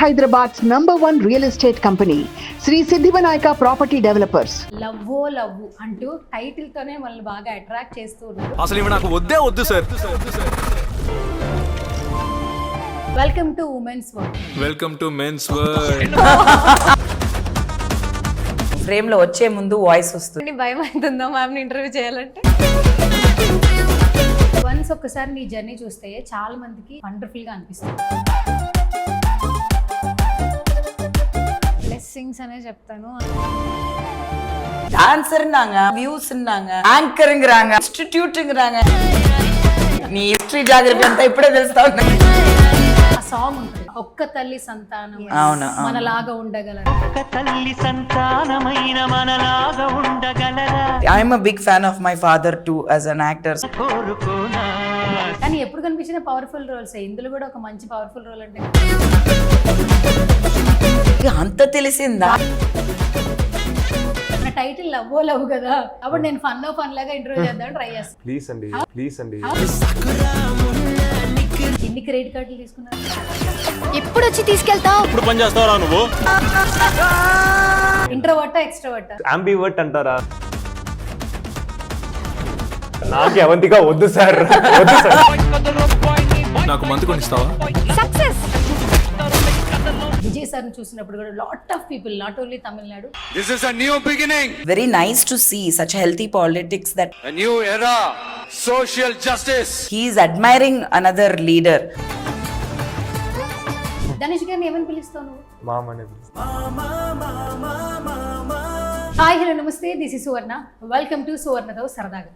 Hyderabad's #1 real estate company, Sri Siddhivanayaka Property Developers. లవ్వో love అంటూ title తోనే మనల్ని బాగా అట్రాక్ట్ చేస్తూ ఉన్నారు. అసలు ఇవి నాకు వద్దు sir. Welcome to women's world. Welcome to men's world. Frame లో వచ్చే ముందు వాయిస్ వస్తుంది. భయం అవుతుందా మ్యామ్ ఇంటర్వ్యూ చేయాలంటే? వన్స్ ఒక్కసారి నీ జర్నీ చూస్తే చాలా మందికి వండర్ఫుల్ గా అనిపిస్తుంది. బ్లెస్సింగ్స్ అనే చెప్తాను. డాన్సర్னாங்க, వ్యూస్னாங்க, యాంకరింగ్றாங்க, ఇన్స్టిట్యూటింగ్றாங்க. నీ హిస్టరీ జాగ్రఫీ అంతా ఇప్పుడే తెలుస్తా ఉంది. ఆ సాంగ్ ఉంటుంది, ఒక్క తల్లి సంతానం అవును, మనలాగా ఉండగలరు. ఒక్క తల్లి సంతానమైన మనలాగా ఉండగలరా. I'm a big fan of my father too as an actor. కోరుకోనా కానీ ఎప్పుడు కనిపించిన పవర్ఫుల్ రోల్స్, ఇందులో కూడా ఒక మంచి పవర్ఫుల్ రోల్ అంటే అంత తెలిసిందా? నా టైటిల్ లవ్వో లవ్ కదా, అప్పుడు నేను ఫన్ లాగా ఇంటర్వ్యూ చేద్దామని ట్రై చేస్తాను. ప్లీజ్ అండి ఎన్ని క్రెడిట్ కార్డులు తీసుకున్నారు? ఎప్పుడు వచ్చి తీసుకెళ్తావు? ఇప్పుడు పని చేస్తావరా నువ్వు? ఇంట్రోవర్టా ఎక్స్ట్రోవర్టా? అంబివర్ట్ అంటారా? నాకు అవంతిగా వద్దు సార్. నాకు మందు కొనిస్తావా? సక్సెస్. విజయ్ సార్ చూసినప్పుడు కూడా lot of people, not only Tamil Nadu, This is a new beginning, Very nice to see such healthy politics that a new era, social justice. he is admiring another leader. Dhanush గారిని ఏమని పిలుస్తావు నువ్వు? మామ అనే పిలుస్తాను. హాయ్ హలో నమస్తే, this is Suvarna. Welcome to సువర్ణతో సరదాగా.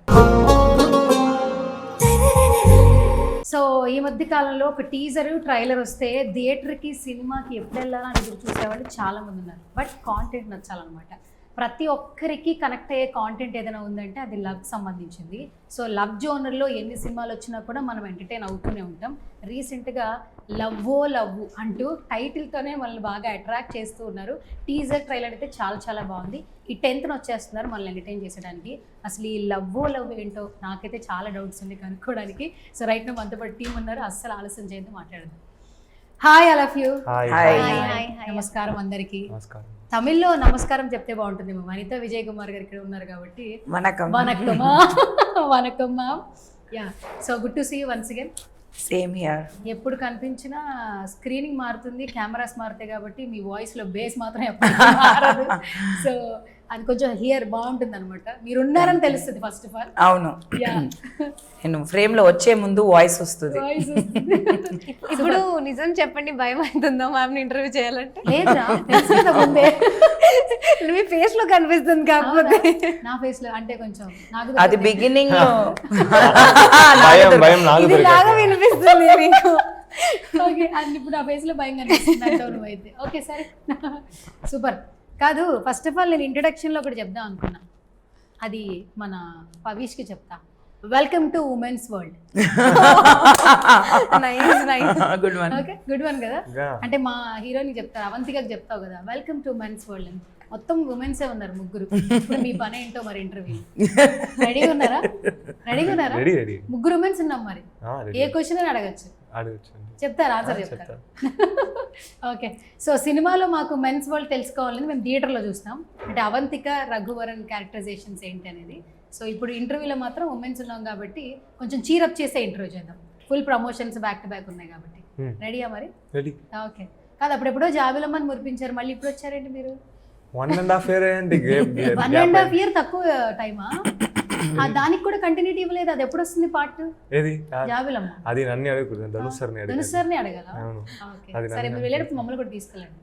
సో ఈ మధ్య కాలంలో ఒక టీజర్ ట్రైలర్ వస్తే థియేటర్కి సినిమాకి ఎప్పుడు వెళ్ళాలని ఎదురు చూసేవాళ్ళు చాలా మంది ఉన్నారు. బట్ కాంటెంట్ నచ్చాలన్నమాట. ప్రతి ఒక్కరికి కనెక్ట్ అయ్యే కాంటెంట్ ఏదైనా ఉందంటే అది లవ్కి సంబంధించింది. సో లవ్ జోనర్లో ఎన్ని సినిమాలు వచ్చినా కూడా మనం ఎంటర్టైన్ అవుతూనే ఉంటాం. రీసెంట్గా లవ్వో లవ్వు అంటూ టైటిల్తోనే మనల్ని బాగా అట్రాక్ట్ చేస్తూ ఉన్నారు. టీజర్ ట్రైలర్ అయితే చాలా బాగుంది. ఈ 10th వచ్చేస్తున్నారు మనల్ని ఎంటర్టైన్ చేసడానికి. అసలు ఈ లవ్వో లవ్ ఏంటో నాకైతే చాలా డౌట్స్ ఉంది కనుక్కోవడానికి. సో రైట్ నా మనతో పాటు టీం ఉన్నారు, అస్సలు ఆలస్యం చేయడం మాట్లాడదాం. Hi all of you. నమస్కారం అందరికీ. నమస్కారం. తమిళ్లో నమస్కారం చెప్తే బాగుంటుంది. వనిత విజయ్ కుమార్ గారు ఇక్కడ ఉన్నారు కాబట్టి వనకం. వనకం ma'am. Yeah, so good to see you once again. Same here. ఎప్పుడు కనిపించినా స్క్రీనింగ్ మారుతుంది, కెమెరాస్ మారుతాయి కాబట్టి మీ వాయిస్లో బేస్ మాత్రం ఎప్పుడు మారదు. సో అది కొంచెం హియర్ బాగుంటుంది అనమాట. మీరు ఉన్నారని తెలుస్తుంది ఫస్ట్ ఆఫ్ ఆల్. అవును, నేను ఫ్రేమ్ లో వచ్చే ముందు వాయిస్ వస్తుంది. ఇప్పుడు నిజం చెప్పండి, భయం అవుతుందా మ్యామ్ ఇంటర్వ్యూ చేయాలంటే? లేదురా, తెలుసు కదా ముందే. మీ ఫేస్ లో కనిపిస్తుంది, కాకపోతే నా ఫేస్ లో అంటే కొంచెం నాకు అది బిగినింగ్ లో భయం నాకు ఇది లాగా వినిపిస్తుంది మీకు. ఓకే, అండ్ ఇప్పుడు నా ఫేస్ లో భయం కనిపిస్తుంది అంటావు నువ్వైతే. ఓకే సరే, సూపర్. కాదు, ఫస్ట్ ఆఫ్ ఆల్ నేను ఇంట్రొడక్షన్లో ఒకటి చెప్దాం అనుకున్నా. అది మన పవీష్కి చెప్తా. Welcome to women's world. Good one. Okay, good one కదా. Yeah. అంటే మా హీరోని చెప్తారు, అవంతికకి చెప్తావు కదా వెల్కమ్ టు ఉమెన్స్ వరల్డ్ అని. మొత్తం ఉమెన్సే ఉన్నారు ముగ్గురు. ఇప్పుడు మీ పని ఏంటో మరి ఇంటర్వ్యూ. రెడీగా ఉన్నారా? రెడీ. ముగ్గురు ఉమెన్స్ ఉన్నాం మరి. ready. ఏ క్వశ్చన్ అని అడగచ్చు, అడగొచ్చండి. చెప్తారా? ఆన్సర్ చెప్తారు. ఓకే, సో సినిమాలో మాకు మెన్స్ వరల్డ్ తెలుసుకోవాలని మేము థియేటర్లో చూస్తాం. అంటే అవంతిక రఘువరన్ క్యారెక్టరైజేషన్స్ ఏంటి అనేది. సో ఇప్పుడు ఇంటర్వ్యూలో మాత్రం ఉమెన్స్ ఉన్నాం కాబట్టి కొంచెం చీరప్ చేసే ఇంటర్వ్యూ చేద్దాం. Full promotions back to back ఉన్నాయి కాబట్టి. రెడీయా మరి? రెడీ. ఓకే. కాదు, అప్పుడెప్పుడో జాబిలమ్మని మురిపించారు, మళ్ళీ ఇప్పుడు వచ్చారేంటి మీరు? 1.5 year అండి. 1.5 year తక్కువ టైమా? దానికి కూడా కంటిన్యూటీ ఇవ్వలేదు. అది ఎప్పుడు వస్తుంది పార్ట్? ఏది? జాబిలమ్మ. అది నన్ను అడగకూడదు, ధనుష్ సార్ని అడగాలి. ధనుష్ సార్ని అడగాల? అవును. ఓకే అది సరే, మీరు వెళ్ళేటప్పుడు మమ్మల్ని కూడా తీసుకెళ్ళండి.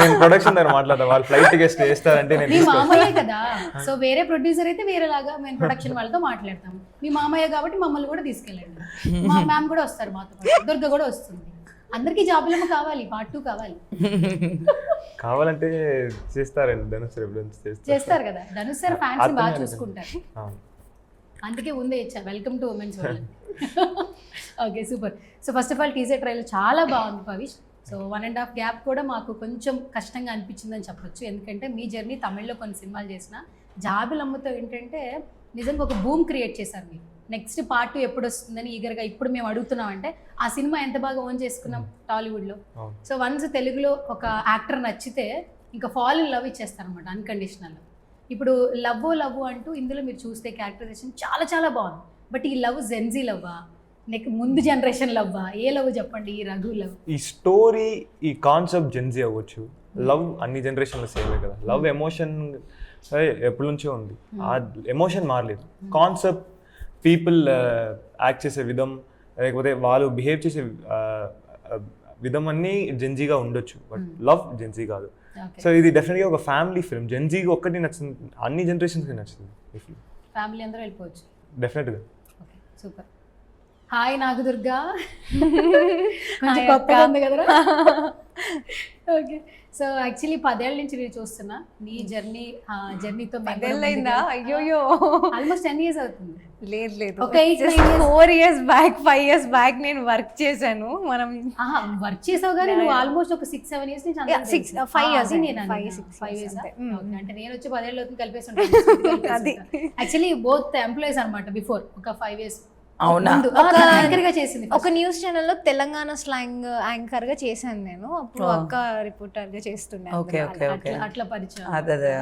నేను ప్రొడక్షన్ దగ్గర మాట్లాడతా, వాళ్ళు ఫ్లైట్ టికెట్స్ చేస్తారంటే నేను మీ మామయ్య కదా, సో వేరే ప్రొడ్యూసర్ అయితే వేరేలాగా మేము ప్రొడక్షన్ వాళ్ళతో మాట్లాడతాము. మీ మామయ్య కాబట్టి మమ్మల్ని కూడా తీసుకెళ్ళండి. మా మ్యామ్ కూడా వస్తారు మాతో పాటు, దుర్గ కూడా వస్తుంది. అందరికీ జాబులమ్మ కావాలి, పార్ట్ 2 కావాలి. కావాలంటే చేస్తారండి, ధనుష్ చేస్తారు కదా. ధనుష్ సార్ ఫ్యాన్స్ బాగా చూసుకుంటారు, అవును. అందుకే ముందే ఇచ్చా welcome to women's world. Okay, super. So first of all teaser trailer చాలా బాగుంది పవిష్. సో 1.5 గ్యాప్ కూడా మాకు కొంచెం కష్టంగా అనిపించిందని చెప్పొచ్చు. ఎందుకంటే మీ జర్నీ తమిళ్లో కొన్ని సినిమాలు చేసిన, జాబిలమ్మతో ఏంటంటే నిజంగా ఒక బూమ్ క్రియేట్ చేశారు మీరు. నెక్స్ట్ పార్ట్ 2 ఎప్పుడు వస్తుందని ఈగర్గా ఇప్పుడు మేము అడుగుతున్నాం. అంటే ఆ సినిమా ఎంత బాగా ఓన్ చేసుకున్నాం టాలీవుడ్లో. సో వన్స్ తెలుగులో ఒక యాక్టర్ నచ్చితే ఇంకా ఫాల్ ఇన్ లవ్ ఇచ్చేస్తారు అనమాట అన్కండిషనల్. ఇప్పుడు లవ్ అంటూ ఇందులో మీరు చూస్తే క్యారెక్టరైజేషన్ చాలా చాలా బాగుంది. బట్ ఈ లవ్ జెన్జీ లవ్వా, ముందు జనరేషన్ లవ్వా, ఏ లవ్ చెప్పండి ఈ రఘు లవ్? ఈ స్టోరీ, ఈ కాన్సెప్ట్ జెన్జీ అవ్వచ్చు, లవ్ అన్ని జనరేషన్లో సేమే కదా. లవ్ ఎమోషన్ ఎప్పటి నుంచో ఉంది, ఆ ఎమోషన్ మారలేదు. కాన్సెప్ట్, పీపుల్ యాక్ట్ చేసే విధం, లేకపోతే వాళ్ళు బిహేవ్ చేసే విధం అన్నీ జెన్జీగా ఉండొచ్చు, బట్ లవ్ జెన్జీ కాదు. సో ఇది డెఫినెట్గా ఒక ఫ్యామిలీ ఫిల్మ్. జెన్జీకి ఒక్కటి నచ్చింది, అన్ని జనరేషన్స్కి నచ్చింది ఈ ఫిల్మ్. ఫ్యామిలీ అందరూ వెళ్ళిపోవచ్చు. డెఫినెట్గా. Okay, super. హాయ్ నాగదుర్గా, కొంచెం కొత్తగా ఉంది కదరా? ఓకే, సో యాక్చువల్లీ 10 ఏళ్ళ నుంచి నేను చూస్తున్నా నీ జర్నీతో. 10 ఏళ్ళైందా? అయ్యోయ్యో, ఆల్మోస్ట్ 10 years అవుతుంది. లేదు ఒక 4 years బ్యాక్ 5 years బ్యాక్ నేను వర్క్ చేశాను. మనం వర్క్ చేసావు కానీ నువ్వు ఆల్మోస్ట్ ఒక 6-7 years నుంచి 5 years అంటే నేను వచ్చి 10 ఏళ్ళు అవుతుంది కలిపేసి ఉంటాను. యాక్చువల్లీ బోత్ ఎంప్లాయీస్ అనమాట. బిఫోర్ ఒక 5 years ఒక న్యూస్ ఛానల్లో తెలంగాణ స్లాంగ్ యాంకర్ గా చేశాను నేను. అప్పుడు అక్క రిపోర్టర్ గా చేస్తున్నాను. అట్లా పరిచయం.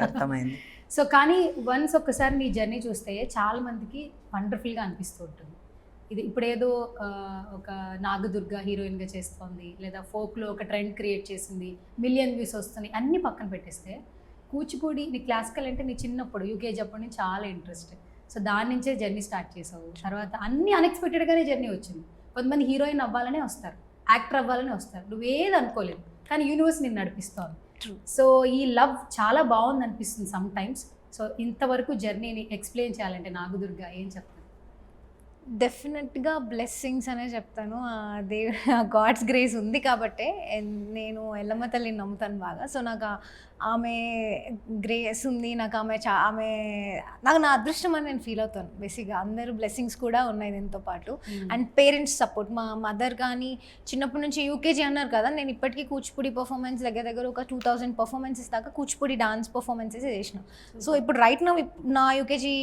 అర్థమైంది. సో కానీ వన్స్ ఒక్కసారి నీ జర్నీ చూస్తే చాలా మందికి వండర్ఫుల్గా అనిపిస్తూ ఉంటుంది. ఇది ఇప్పుడు ఏదో ఒక నాగదుర్గ హీరోయిన్గా చేస్తోంది, లేదా ఫోక్లో ఒక ట్రెండ్ క్రియేట్ చేసింది, మిలియన్ వ్యూస్ వస్తున్నాయి, అన్నీ పక్కన పెట్టేస్తే కూచిపూడి నీ క్లాసికల్ అంటే నీ చిన్నప్పుడు యూకేజీ అప్పటి నుంచి చాలా ఇంట్రెస్ట్. సో దాని నుంచే జర్నీ స్టార్ట్ చేసావు. తర్వాత అన్నీ అన్ఎక్స్పెక్టెడ్గానే జర్నీ వచ్చింది. కొంతమంది హీరోయిన్ అవ్వాలనే వస్తారు, యాక్టర్ అవ్వాలనే వస్తారు, నువ్వేది అనుకోలేదు కానీ యూనివర్స్ నిన్ను నడిపిస్తావు. సో ఈ లవ్ చాలా బాగుంది అనిపిస్తుంది సమ్ టైమ్స్. సో ఇంతవరకు జర్నీని ఎక్స్ప్లెయిన్ చేయాలంటే నాగదుర్గ ఏం చెప్తాను? డెఫినెట్గా బ్లెస్సింగ్స్ అనే చెప్తాను. గాడ్స్ గ్రేస్ ఉంది కాబట్టే నేను ఎల్లమ్మ తల్లిని నమ్ముతాను బాగా. సో నాకు ఆమె గ్రేస్ ఉంది, నాకు ఆమె నాకు నా అదృష్టం అని నేను ఫీల్ అవుతాను బేసిక్గా. అందరూ బ్లెస్సింగ్స్ కూడా ఉన్నాయి దీంతో పాటు. అండ్ పేరెంట్స్ సపోర్ట్, మా మదర్ కానీ చిన్నప్పటి నుంచి యూకేజీ అన్నారు కదా, నేను ఇప్పటికీ కూచిపూడి పర్ఫార్మెన్స్ దగ్గర ఒక 2000 పర్ఫార్మెన్సెస్ దాకా కూచిపూడి డాన్స్ పర్ఫార్మెన్సెస్ చేసిన. సో ఇప్పుడు రైట్ నా యూకేజీ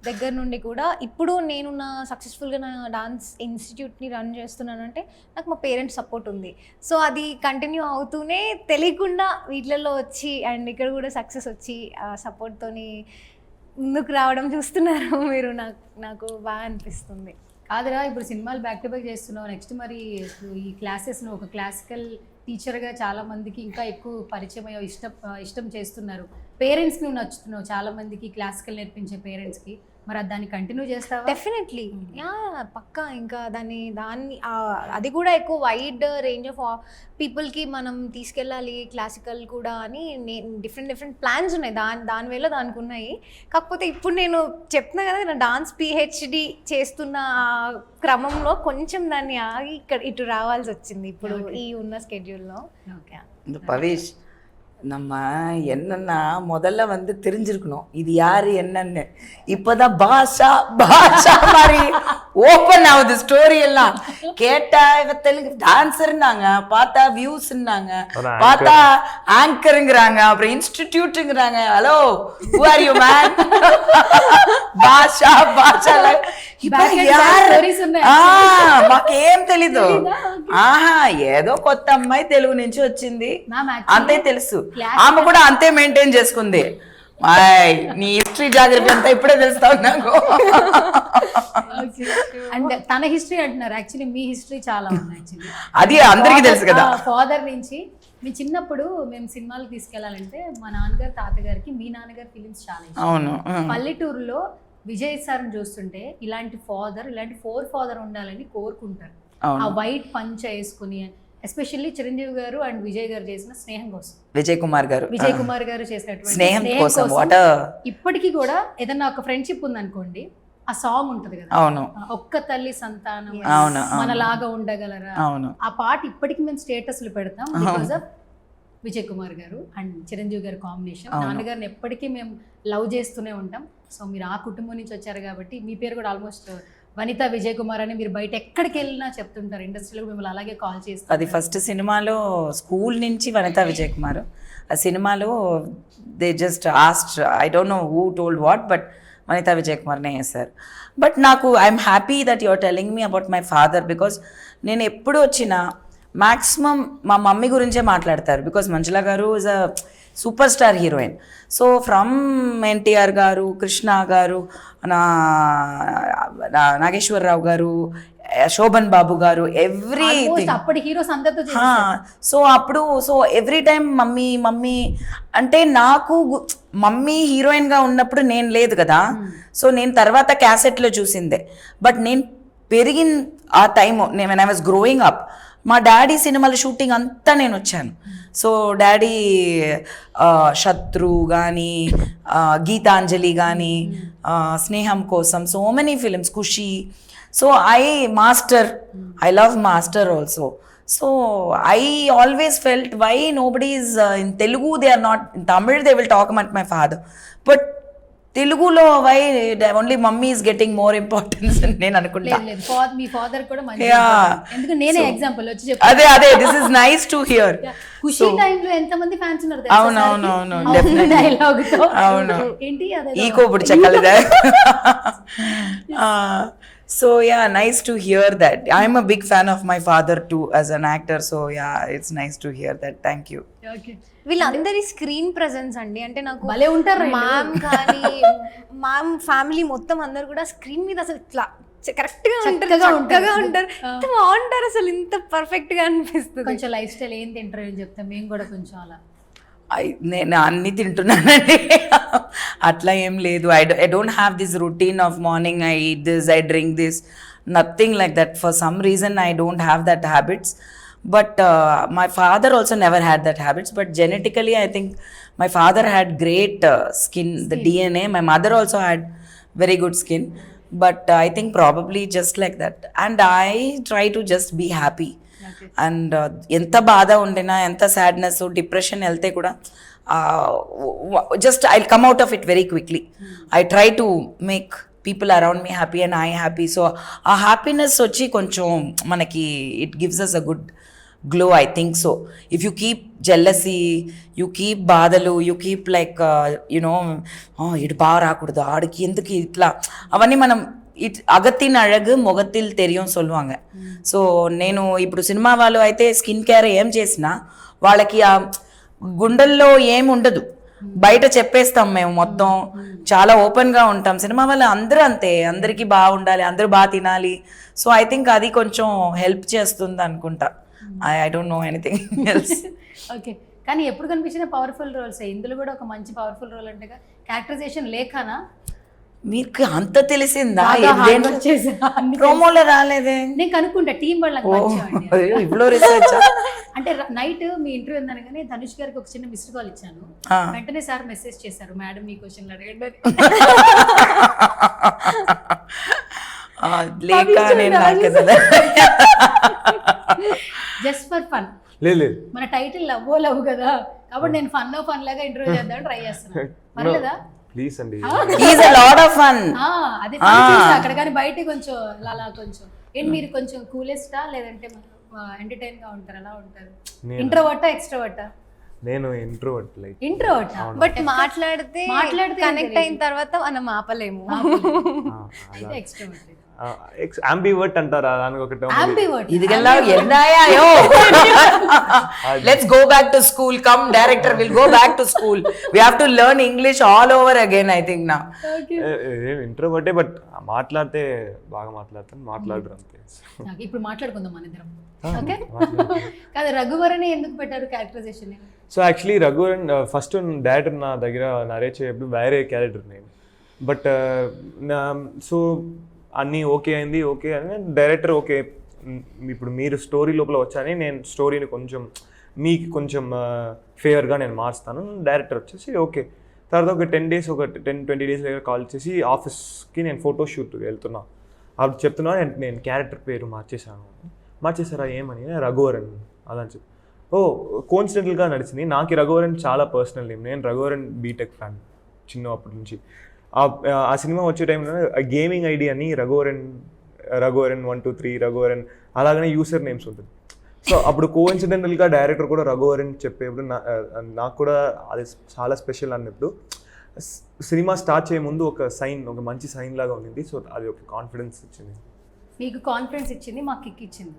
దగ్గర నుండి కూడా ఇప్పుడు నేను నా సక్సెస్ఫుల్గా నా డాన్స్ ఇన్స్టిట్యూట్ని రన్ చేస్తున్నానంటే నాకు మా పేరెంట్స్ సపోర్ట్ ఉంది. సో అది కంటిన్యూ అవుతూనే తెలియకుండా వీటిలలో వచ్చి అండ్ ఇక్కడ కూడా సక్సెస్ వచ్చి సపోర్ట్తోని ముందుకు రావడం చూస్తున్నారు మీరు. నాకు బాగా అనిపిస్తుంది. కాదురా, ఇప్పుడు సినిమాలు బ్యాక్ టు బ్యాక్ చేస్తున్నావు, నెక్స్ట్ మరి ఈ క్లాసెస్ను ఒక క్లాసికల్ టీచర్గా చాలా మందికి ఇంకా ఎక్కువ పరిచయం అయ్యో ఇష్టం చేస్తున్నారు. పేరెంట్స్కి నువ్వు నచ్చుతున్నావు చాలా మందికి, క్లాసికల్ నేర్పించే పేరెంట్స్కి. మరి దాన్ని కంటిన్యూ చేస్తావా? డెఫినెట్లీ, పక్కా. ఇంకా దాన్ని అది కూడా ఎక్కువ వైడ్ రేంజ్ ఆఫ్ పీపుల్కి మనం తీసుకెళ్ళాలి క్లాసికల్ కూడా అని డిఫరెంట్ ప్లాన్స్ ఉన్నాయి. దాని వేళ దానికి ఉన్నాయి. కాకపోతే ఇప్పుడు నేను చెప్తున్నా కదా, నా డాన్స్ పిహెచ్డి చేస్తున్న క్రమంలో కొంచెం దాన్ని ఆగి ఇటు రావాల్సి వచ్చింది ఇప్పుడు ఈ ఉన్న స్కెడ్యూల్లో. பவிஷ், நம்ம என்னன்னா முதல்ல தெரிஞ்சிருக்கணும் இது யாரு என்னன்னு. இப்போதான் பாஷா மாதிரி ஓப்பன் ஆகுது ஸ்டோரி எல்லாம். கேட்டா இவ தெலுங்கு டான்ஸர்னாங்க, பார்த்தா வியூஸ்னாங்க, பார்த்தா ஆங்கருங்கிறாங்க, அப்புறம் இன்ஸ்டிடியூட்டுங்கிறாங்க. Hello, who are you man? భాషా మాకేం తెలీదు. ఆహా, ఏదో కొత్త అమ్మాయి తెలుగు నుంచి వచ్చింది అంతే తెలుసు. ఆమె కూడా అంతే మెయింటైన్ చేసుకుంది. నీ హిస్టరీ జాగ్రఫీ అంతా ఇప్పుడే తెలుస్తావు నాకు. అండ్ తన హిస్టరీ అంటున్నారు, యాక్చువల్లీ మీ హిస్టరీ చాలా ఉంది. అది అందరికీ తెలుసు కదా. ఫాదర్ నుంచి మీ చిన్నప్పుడు మేము సినిమాలకు తీసుకెళ్లాలంటే మా నాన్నగారు తాతగారికి మీ నాన్నగారు ఫిలిమ్స్ చాలా ఇష్టం. అవును, పల్లెటూరులో విజయ్ సార్ని చూస్తుంటే ఇలాంటి ఫోర్ ఫాదర్ ఉండాలని కోరుకుంటారు. ఆ వైట్ పంచ వేసుకుని, ఎస్పెషల్లీ చిరంజీవి గారు అండ్ విజయ్ గారు చేసిన స్నేహం కోసం, విజయ్ కుమార్ గారు చేసినటువంటి స్నేహం కోసం ఇప్పటికీ కూడా ఏదన్నా ఒక ఫ్రెండ్షిప్ ఉందనుకోండి, ఆ సాంగ్ ఉంటది కదా, అవును, ఒక్క తల్లి సంతానం మనలాగా ఉండగలరా, ఆ పాట ఇప్పటికి మేము స్టేటస్లు పెడతాం బికాస్ ఆఫ్ విజయ్ కుమార్ గారు అండ్ చిరంజీవి గారు కాంబినేషన్. నాన్నగారిని ఎప్పటికీ మేము లవ్ చేస్తూనే ఉంటాం. సో మీరు ఆ కుటుంబం నుంచి వచ్చారు కాబట్టి మీ పేరు కూడా ఆల్మోస్ట్ వనిత విజయ్ కుమార్ అని మీరు బయట ఎక్కడికి వెళ్ళినా చెప్తుంటారు. ఇండస్ట్రీలో మిమ్మల్ని అలాగే కాల్ చేస్తారు. అది ఫస్ట్ సినిమాలో స్కూల్ నుంచి వనిత విజయ్ కుమార్. ఆ సినిమాలో they just asked, I don't know who told what, but Vanitha Vijay కుమార్నే చేశారు. బట్ నాకు I'm happy that your telling me about my father, because నేను ఎప్పుడు వచ్చినా మ్యాక్సిమం మా మమ్మీ గురించే మాట్లాడతారు. బికాస్ మంజుల గారు is a super star heroine. So from NTR గారు, కృష్ణ గారు, నాగేశ్వరరావు గారు, శోభన్ బాబు గారు, ఎవ్రీథింగ్. అప్పటి హీరోస్ అందరితో సో ఎవ్రీ టైం మమ్మీ అంటే నాకు మమ్మీ హీరోయిన్గా ఉన్నప్పుడు నేను లేదు కదా. సో నేను తర్వాత క్యాసెట్లో చూసిందే. బట్ నేను పెరిగిన ఆ time when I was growing up, మా డాడీ సినిమాల షూటింగ్ అంతా నేను వచ్చాను. సో డాడీ శత్రు కానీ, గీతాంజలి కానీ, Sneham Kosam, so many films, Kushi. So Master, I love Master also. So I always felt why nobody is in Telugu, they are not in Tamil, they will talk about my father, but Telugulo why only mummy is getting more importance అని నేను అనుకుంటా. మీ father కూడా మంచి, Yeah. ఎందుకు నేనే example వచ్చి అదే this is nice to hear. ఖుషి టైంలో ఎంత మంది ఫ్యాన్స్ ఉన్నారు అవును definitely. డైలాగ్ తో అవును. ఏంటి అదే ఈకో ఇప్పుడు చెక్కలేదా. So yeah, nice to hear that. I'm a big fan of my father too as an actor. So yeah, it's nice to hear that. Thank you. Okay. వీళ్ళందరి screen presence అండి, అంటే నాకు భలే ఉంటారు మ్యామ్ కానీ ma'am family మొత్తం అందరు కూడా స్క్రీన్ మీద అసలు ఇట్లా కరెక్ట్గా ఉంటారు, చక్కగా ఉంటారు, ఎంత బాగుంటారు అసలు, ఇంత పర్ఫెక్ట్గా అనిపిస్తుంది. కొంచెం లైఫ్ స్టైల్ ఏం తింటారు అని చెప్తాం మేము కూడా కొంచెం అలా. నేను అన్ని తింటున్నానండి, అట్లా ఏం లేదు. I don't have this routine of morning I eat this, I drink this, nothing like that. For some reason I don't have that habits. But my father also never had that habits, but genetically I think my father had great skin, the DNA. My mother also had very good skin, but I think probably just like that. And I try to just be happy. And enta baada undena, enta sadness, depression elte kuda just I'll come out of it very quickly. I try to make people around me happy and I happy. So a happiness వచ్చి కొంచెం మనకి it gives us a good glow, I think so. If you keep jealousy, you keep బాధలు, you keep like ఇటు బాగా రాకూడదు, ఆడికి ఎందుకు ఇట్లా, అవన్నీ మనం అగత్తిన అழகு మొగத்தில் தெரியும் சொல்லுவாங்க. సో నేను ఇప్పుడు సినిమా వాళ్ళు అయితే స్కిన్ కేర్ ఏం చేసినా వాళ్ళకి ఆ గుండెల్లో ఏం ఉండదు, బయట చెప్పేస్తాం మేము మొత్తం, చాలా ఓపెన్గా ఉంటాం. సినిమా వాళ్ళు అందరూ అంతే, అందరికీ బాగుండాలి, అందరూ బాగా తినాలి. సో ఐ థింక్ అది కొంచెం హెల్ప్ చేస్తుంది అనుకుంటా. I don't know anything else. Okay, కానీ ఎప్పుడు కనిపించిన పవర్ఫుల్ రోల్స్, ఇందులో కూడా ఒక మంచి పవర్ఫుల్ రోల్ అంటే క్యారెక్టరైజేషన్ లేఖనా? మీకు అంత తెలిసిందా? ప్రోమోలో రాలేదే, నేను కనుక్కుంటా టీం వాళ్ళకి. ఇప్పుడు రీసెర్చ్ అంటే నైట్ మీ ఇంటర్వ్యూ ఉందనగానే ధనుష్ గారికి ఒక చిన్న మిస్డ్ కాల్ ఇచ్చాను, వెంటనే సార్ మెసేజ్ చేశారు, మేడం మీ క్వశ్చన్లు అడగండి. Just for fun. లేదు మన టైటిల్ లవ్ కదా, కాబట్టి నేను ఫన్ లాగా ఇంటర్వ్యూ చేద్దాం ట్రై చేస్తున్నాను. పర్లేదా? ప్లీజ్ అండి. Is a lot of fun. అదే అక్కడ కానీ బయట కొంచెం అలా కొంచెం ఏంటి, మీరు కొంచెం కూలెస్టా లేదంటే ఎంటర్టైన్ గా ఉంటారు, ఎలా ఉంటారు? ఇంట్రోవర్టా ఎక్స్ట్రోవర్టా? నేను ఇంట్రోవర్ట్. లైక్ ఇంట్రోవర్ట్, బట్ మాట్లాడితే కనెక్ట్ అయిన తర్వాత మనం ఆపలేము. అయితే ఎక్స్ట్రోవర్ట్. ambivert అంటారా దానికి ఒక term. ambivert ఇదిగెల్లా ఎన్నాయో. Let's go back to school. Come director, we'll go back to school. We have to learn English all over again, I think now. ఇంట్రోవర్టే, but మాట్లాడితే బాగా మాట్లాడరు అంతే. ఇప్పుడు మాట్లాడుకుందాం మన ఇద్దరం. ఓకే, కాదు రఘువరన్ ఎందుకు పెట్టారు characterization? So actually Raghuvaran first director నా దగ్గర నరేట్ చేయప్పుడు వేరే క్యారెక్టర్ నేను, బట్ సో అన్నీ ఓకే అయింది. ఓకే అని డైరెక్టర్ ఓకే ఇప్పుడు మీరు స్టోరీ లోపల వచ్చాని నేను స్టోరీని కొంచెం మీకు కొంచెం ఫేవర్గా నేను మారుస్తాను. డైరెక్టర్ వచ్చేసి ఓకే. తర్వాత ఒక 10-20 డేస్ కాల్ చేసి ఆఫీస్కి నేను ఫోటోషూట్ వెళ్తున్నా, అప్పుడు చెప్తున్నా నేను క్యారెక్టర్ పేరు మార్చేసారా ఏమని, రఘువరన్ అలా అని చెప్పి. కోఇన్సిడెంటల్గా నడిచింది. నాకు రఘువరన్ చాలా పర్సనల్ నేమ్. నేను రఘువరన్ బీటెక్ ఫ్యాన్ చిన్నప్పటి నుంచి. ఆ సినిమా వచ్చే టైంలో గేమింగ్ ఐడి అని రఘువరన్ 123 రఘువరన్ అలాగనే యూసర్ నేమ్స్ ఉంటుంది. సో అప్పుడు కోఇన్సిడెంటల్గా డైరెక్టర్ కూడా రఘువరన్ చెప్పేప్పుడు నాకు కూడా అది చాలా స్పెషల్ అన్నప్పుడు సినిమా స్టార్ట్ చేయ ముందు ఒక మంచి సైన్ లాగా ఉంది. సో అది ఒక కాన్ఫిడెన్స్ ఇచ్చింది. మీకు కాన్ఫిడెన్స్ ఇచ్చింది, మాకు కిక్ ఇచ్చింది.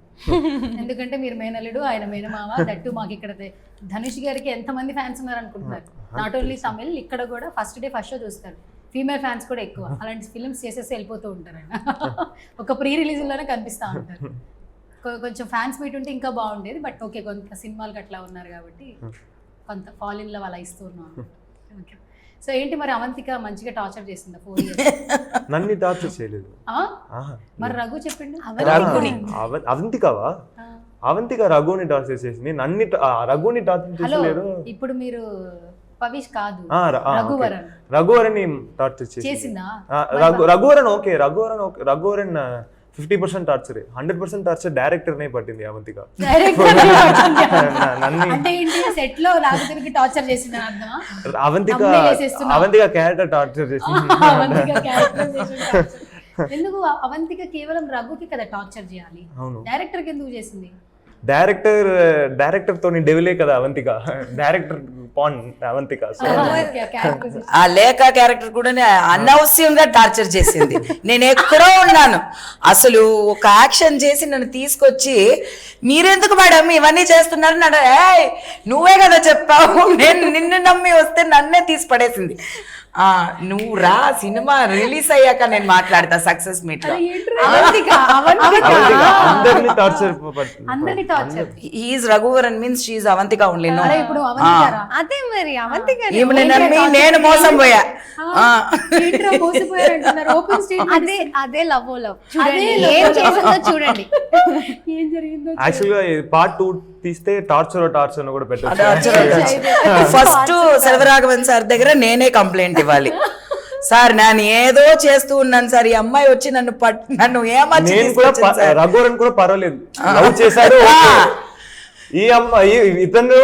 ఎందుకంటే మీరు మేనల్లుడు, ఆయన మేనమామ. దట్టు మాకు ఇక్కడ ధనుష్ గారికి ఎంతమంది ఫ్యాన్స్ ఉన్నారు అనుకుంటున్నారు. నాట్ ఓన్లీ తమిళ్, ఇక్కడ కూడా ఫస్ట్ షో చూస్తారు. ఫీమేల్ ఫ్యాన్స్ కూడా ఎక్కువ. అలాంటి ఫిల్మ్స్ చేసేసి వెళ్ళిపోతూ ఉంటారు ఆయన. ఒక ప్రీ రిలీజ్లోనే కనిపిస్తూ ఉంటారు. కొంచెం ఫ్యాన్స్ మీట్ ఉంటే ఇంకా బాగుండేది. బట్ ఓకే, కొంత సినిమాలకు అట్లా ఉన్నారు కాబట్టి కొంత ఫాల్ ఇన్ లవ్ అలా ఇస్తూ ఉన్నాం. ఓకే, సో ఏంటి మరి అవంతిక మంచిగా టార్చర్ చేసిందా 4 years? నన్ను టార్చర్ చేయలేదు. మరి రఘు చెప్పిండు అవంతికవా? అవంతిక రఘుని టార్చర్ చేసింది. రఘుని టార్చర్ చేసలేదు. ఇప్పుడు మీరు పవిష్ కాదు, రఘువరన్ టార్చర్ చేసిందా? Raghuvaran okay, Raghuvaran 50% torture, 100% torture director నే పట్టింది అవంతిక. అవంతిక క్యారెక్టర్ టార్చర్ చేసింది. ఎందుకు అవంతిక కేవలం రఘుకి కదా టార్చర్ చేయాలి, డైరెక్టర్ కి ఎందుకు చేసింది? డైరెక్టర్ తో డెవిలే కదా అవంతిక, డైరెక్టర్ పాన్ అవంతిక. ఆ లేఖ క్యారెక్టర్ కూడా అనవసరంగా టార్చర్ చేసింది. నేను ఎక్కడో ఉన్నాను, అసలు ఒక యాక్షన్ చేసి నన్ను తీసుకొచ్చి మీరెందుకు మేడం ఇవన్నీ చేస్తున్నారు, నువ్వే కదా చెప్పావు, నేను నిన్ను నమ్మి వస్తే నన్నే తీసి పడేసింది. నువ్వు రా, సినిమా రిలీజ్ అయ్యాక నేను మాట్లాడతా సక్సెస్ మీట్ లో. He is Raghuvaran means she is Avantika only. No, అదే మరి అవంతిక ఈమెను నమ్మి నేను మోసం పోయా. అదే లవ్ చూడండి, ఏం చేసిందో చూడండి, ఏం జరిగిందో. యాక్చువల్గా పార్ట్ 2 తీస్తే టార్చర్ కూడా పెట్టారు. ఫస్ట్ సెల్వరాఘవన్ సార్ దగ్గర నేనే కంప్లైంట్ ఇవ్వాలి. సార్ నేను ఏదో చేస్తూ ఉన్నాను సార్, ఈ అమ్మాయి వచ్చి నన్ను ఏమర్చి రఘువరన్ కూడా పర్వాలేదు, లవ్ చేశారు. ఈ అమ్మాయి ఇతను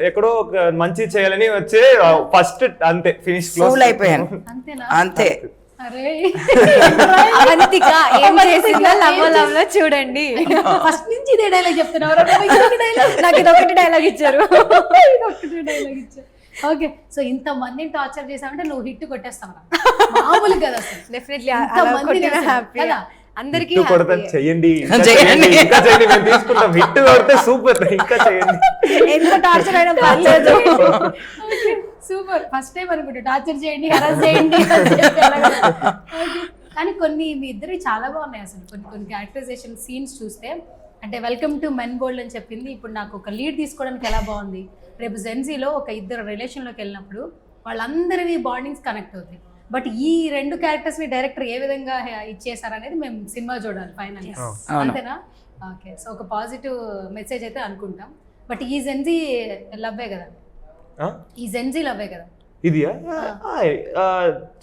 ఎక్కడో ఒక మంచి చేయాలని వచ్చే ఫస్ట్ అంతే ఫినిష్ క్లోజ్ అయిపోయాను అంతే. అవంతిక ఏం చేసిందో లవ్ లో చూడండి. ఫస్ట్ నుంచి ఇదే డైలాగ్ చెప్తున్నారు. నాకు ఇదొకటి డైలాగ్ ఇచ్చారు. ఓకే, సో ఇంత మందిని టార్చర్ చేసావంటే నువ్వు హిట్ కొట్టేస్తావు, మామూలు కదా. డెఫినెట్లీ కదా, అందరికీ చెయ్యండి, తీసుకుంటాం. హిట్ కొడితే సూపర్, ఇంకా చేయండి, ఎంత టార్చర్ అయినా పర్లేదు. సూపర్, ఫస్ట్ టైం అనుకుంటా టార్చర్ చేయండి, హరాస్ చేయండి. కానీ కొన్ని మీ ఇద్దరు చాలా బాగున్నాయి అసలు. కొన్ని క్యారెక్టరైజేషన్ సీన్స్ చూస్తే, అంటే వెల్కమ్ టు మెన్ వరల్డ్ అని చెప్పింది, ఇప్పుడు నాకు ఒక లీడ్ తీసుకోవడానికి ఎలా బాగుంది. రేపు జెన్జీలో ఒక ఇద్దరు రిలేషన్లోకి వెళ్ళినప్పుడు వాళ్ళందరివి బాండింగ్స్ కనెక్ట్ అవుతాయి. బట్ ఈ 2 క్యారెక్టర్స్ని డైరెక్టర్ ఏ విధంగా ఇచ్చేసారనేది మేము సినిమా చూడాలి ఫైనల్గా, అంతేనా? ఓకే, సో ఒక పాజిటివ్ మెసేజ్ అయితే అనుకుంటాం. బట్ ఈ జెన్జీ లవ్వే కదా, ఈ జెన్జీ లవ్వే కదా ఇది?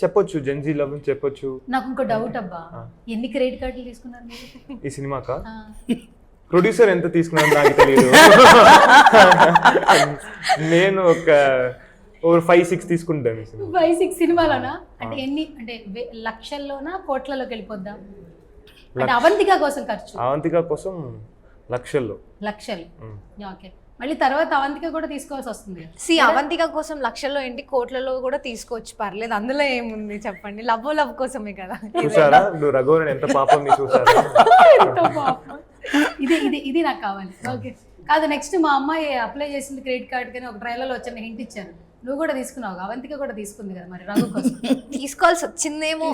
చెప్పొచ్చు, జెన్జీ లవ్ చెప్పొచ్చు. నాకు ఇంకో డౌట్ అబ్బా, ఎన్ని క్రెడిట్ కార్డులు తీసుకున్నారు మీరు ఈ సినిమాకా? ప్రొడ్యూసర్ ఎంత తీసుకున్నాను నాకు తెలియదు. నేను ఒక 5-6 తీసుకుంటాను. 5-6 సినిమాలోనా? అంటే ఎన్ని, అంటే లక్షల్లోనా కోట్లలోకి వెళ్ళిపోద్దాం? అంటే అవంతిక కోసం ఖర్చు? అవంతిక కోసం లక్షలు. ఓకే, మళ్ళీ తర్వాత అవంతిక కూడా తీసుకోవాల్సి వస్తుంది. అవంతిక కోసం లక్షల్లో ఏంటి, కోట్లలో కూడా తీసుకోవచ్చు, పర్లేదు, అందులో ఏముంది చెప్పండి. లవ్ కోసమే కదా. చూసారా రఘువరన్ ఎంత పాపం, చూసారా? ఇది నాకు కావాలి. ఓకే, కాదు, నెక్స్ట్ మా అమ్మాయి అప్లై చేసింది క్రెడిట్ కార్డ్ కానీ ఒక ట్రైలర్లో వచ్చిన హింట్ ఇచ్చాను. నువ్వు కూడా తీసుకున్నావు, అవంతిక కూడా తీసుకుంది కదా, మరి రఘు కోసం తీసుకోవాల్సి వచ్చిందేమో.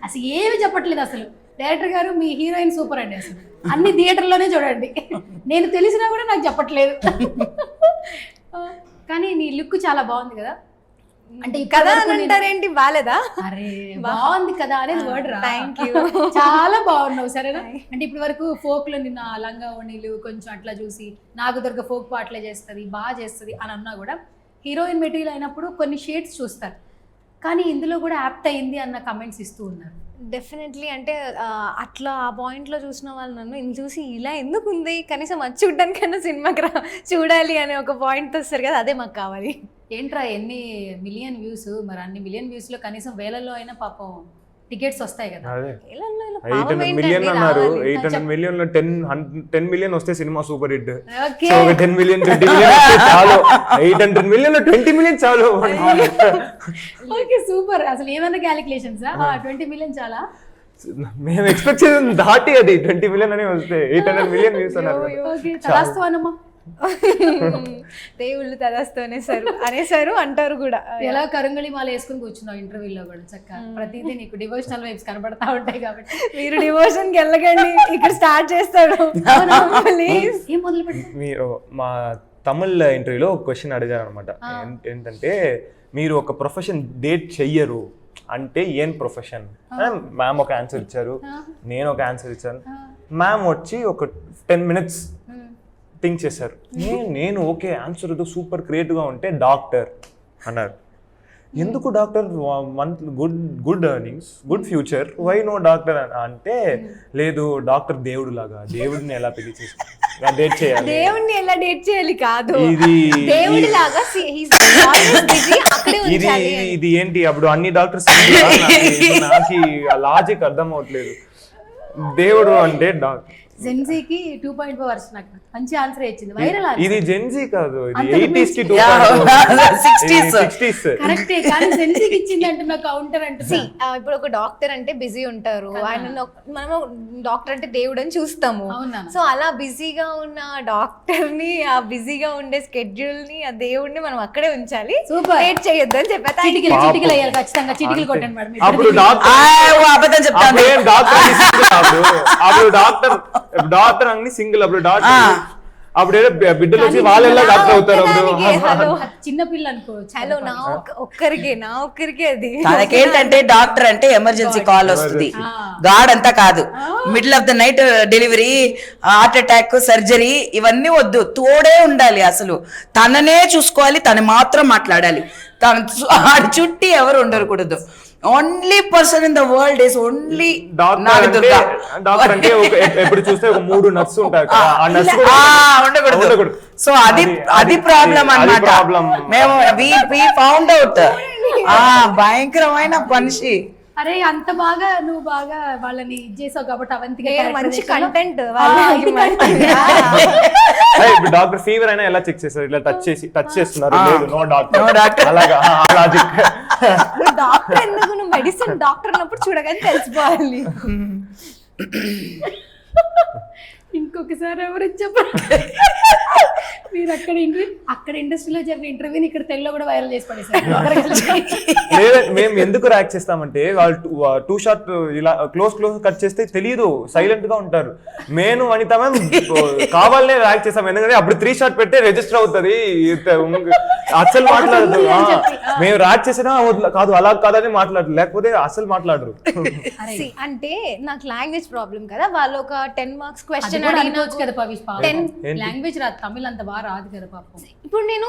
అసలు ఏమి చెప్పట్లేదు అసలు డైరెక్టర్ గారు. మీ హీరోయిన్ సూపర్ అండి, అసలు అన్ని థియేటర్లోనే చూడండి. నేను తెలిసినా కూడా నాకు చెప్పట్లేదు. కానీ నీ లుక్ చాలా బాగుంది కదా. అంటే కదా అంటారేంటి, బాలేదా? అరే బాగుంది కదా అనేది వర్డ్ రా. థ్యాంక్ యూ, చాలా బాగున్నావు. సరేనా? అంటే ఇప్పటి వరకు ఫోక్ లో నిన్న లంగా ఓణీలు కొంచెం అట్లా చూసి నాకు దొరక ఫోక్ పాటలే చేస్తుంది, బాగా చేస్తుంది అని అన్నా కూడా హీరోయిన్ మెటీరియల్ అయినప్పుడు కొన్ని షేడ్స్ చూస్తారు. కానీ ఇందులో కూడా యాప్ట్ అయింది అన్న కమెంట్స్ ఇస్తూ ఉన్నారు. డెఫినెట్లీ, అంటే అట్లా ఆ పాయింట్లో చూసిన వాళ్ళు నన్ను ఇది చూసి ఇలా ఎందుకు ఉంది, కనీసం అది చూడడానికన్నా సినిమాకి చూడాలి అనే ఒక పాయింట్ వస్తారు కదా, అదే మాకు కావాలి. ఏంట్రా ఎన్ని మిలియన్ వ్యూస్, మరి అన్ని మిలియన్ వ్యూస్లో కనీసం వేలల్లో అయినా పాపం టికెట్స్ వస్తాయి కదా. అదే ఇలా 800 మిలియన్ అన్నారు. 800 మిలియన్ లో 10 మిలియన్ వస్తే cinema super hit. Okay so 10 million 20 million వస్తే చాలు. 800 మిలియన్ లో 20 మిలియన్ చాలు. Okay super. అసలు ఏమన్నా క్యాలిక్యులేషన్స్ 20 మిలియన్ చాలా. మేము ఎక్స్పెక్ట్ చేసిన దాటి అది 20 మిలియన్ అని వస్తే 800 మిలియన్ వ్యూస్ అన్నారు. ఓకే తలాస్తు అనమ్మా. దేవుళ్ళు అనేసారు అంటారు కూడా. ఎలా కరుంగళి మాల వేసుకుని కూర్చున్నావు ఇంటర్వ్యూలో కూడా చక్కగా. ప్రతిదీ నీకు డివోషనల్ వైబ్స్ కనబడతా ఉంటాయి కాబట్టి. మీరు డివోషన్ కి వెళ్ళకండి, ఇక్కడ స్టార్ట్ చేస్తాడు. ఏం మొదలు పెట్టారు? మీరు మా తమిళ్ ఇంటర్వ్యూలో ఒక క్వశ్చన్ అడిగారు అనమాట. ఏంటంటే మీరు ఒక ప్రొఫెషన్ డేట్ చెయ్యరు అంటే ఏం ప్రొఫెషన్? మ్యామ్ ఒక ఆన్సర్ ఇచ్చారు, నేను ఒక ఆన్సర్ ఇచ్చాను. మ్యామ్ వచ్చి ఒక 10 minutes థింక్ చేశారు. నేను ఓకే ఆన్సర్ సూపర్ క్రియేటివ్గా ఉంటే డాక్టర్ అన్నారు. ఎందుకు doctor? Monthly good earnings, good future, why no doctor అంటే లేదు డాక్టర్ దేవుడు లాగా, దేవుడిని ఎలా పెళ్లి చేసి డేట్ చేయాలి, దేవుడిని ఎలా డేట్ చేయాలి కాదు, ఇది దేవుడి లాగా ఇది ఏంటి? అప్పుడు అన్ని డాక్టర్స్ నాకు లాజిక్ అర్థం అవట్లేదు. దేవుడు అంటే డాక్టర్. జెన్జీకి 2.4 వర్షన్ నాకు మంచి ఆన్సర్ ఇచ్చింది. వైరల్ ఇది జెన్జీ కాదు, ఇది 80s కి 60s. కరెక్టే, కానీ జెన్జీకి ఇచ్చింది అంటున్నా కౌంటర్ అంటే. ఇప్పుడు ఒక డాక్టర్ అంటే బిజీ ఉంటారు, ఆయన మనము డాక్టర్ అంటే దేవుడు అని చూస్తాము. సో అలా బిజీగా ఉన్న డాక్టర్ ని, ఆ బిజీగా ఉండే స్కెడ్యూల్ ని, ఆ దేవుడిని మనం అక్కడే ఉంచాలి. లేట్ చేయొద్దు అని చెప్పారు. చిటికలు వేయాలి ఖచ్చితంగా. చిటికలు కొట్టండి మేడం. అప్పుడు డాక్టర్ అన్ని సింగిల్, అప్పుడు డాక్టర్ అప్పుడు బిడ్డలు వచ్చి వాళ్ళెల్లా డాక్టర్ అవుతారు. అప్పుడు చిన్న పిల్ల అనుకోవచ్చు. హలో నా ఒక్కరికి అది. తనకేంటంటే డాక్టర్ అంటే ఎమర్జెన్సీ కాల్ వస్తుంది, గాడ్ అంతా కాదు. Middle of the night delivery, heart attack, surgery ఇవన్నీ వద్దు, తోడే ఉండాలి. అసలు తననే చూసుకోవాలి, తను మాత్రం మాట్లాడాలి, తన చుట్టి ఎవరు ఉండకూడదు. Only person in the world is only doctor అంటే ఎప్పుడు చూస్తే ఒక 3 నర్స్ ఉంటారు కదా, ఆ నర్స్ ఉండకూడదు. సో అది ప్రాబ్లం అన్నమాట. మేము వి ఫౌండ్ అవుట్ భయంకరమైన మనిషి. అరే అంత బాగా నువ్వు బాగా వాళ్ళని చేసావు కాబట్టి అవంతిగా మంచి కంటెంట్. డాక్టర్ ఫీవర్ అయినా ఎలా చెక్ చేస్తారు? ఇలా టచ్ చేస్తున్నారు, లేదు నో డాక్టర్ అలాగా లాజిక్. డాక్టర్ ఎందుకు? నువ్వు మెడిసిన్ డాక్టర్ అన్నప్పుడు చూడగానే తెలిసిపోవాలి. ఇంకొకసారి ఎవరు చెప్పారు? మీరు అక్కడ ఇండస్ట్రీలో జరిగిన ఇంటర్వ్యూని ఇక్కడ తెలుగులో కూడా వైరల్ చేసి పడేసారు. మేము ఎందుకు ర్యాక్ చేస్తామంటే వాళ్ళు 2 షాట్ ఇలా క్లోజ్ కట్ చేస్తే తెలియదు, సైలెంట్ గా ఉంటారు. నేను వనిత మ్యామ్ కావాలనే ర్యాక్ చేస్తాం, ఎందుకంటే అప్పుడు 3 షాట్ పెడితే రిజిస్టర్ అవుతుంది, అసలు మాట్లాడదు. మేము ర్యాక్ చేసినా కాదు అలా కాదని మాట్లాడరు, లేకపోతే అసలు మాట్లాడరు. అంటే నాకు లాంగ్వేజ్ ప్రాబ్లం కదా, వాళ్ళు ఒక 10 మార్క్స్ క్వశ్చన్ అడిగినవచ్చు కదా పవిష్. లాంగ్వేజ్ రాదు, తమిళ్ అంత బాగా రాదు కదా పాపం. ఇప్పుడు నేను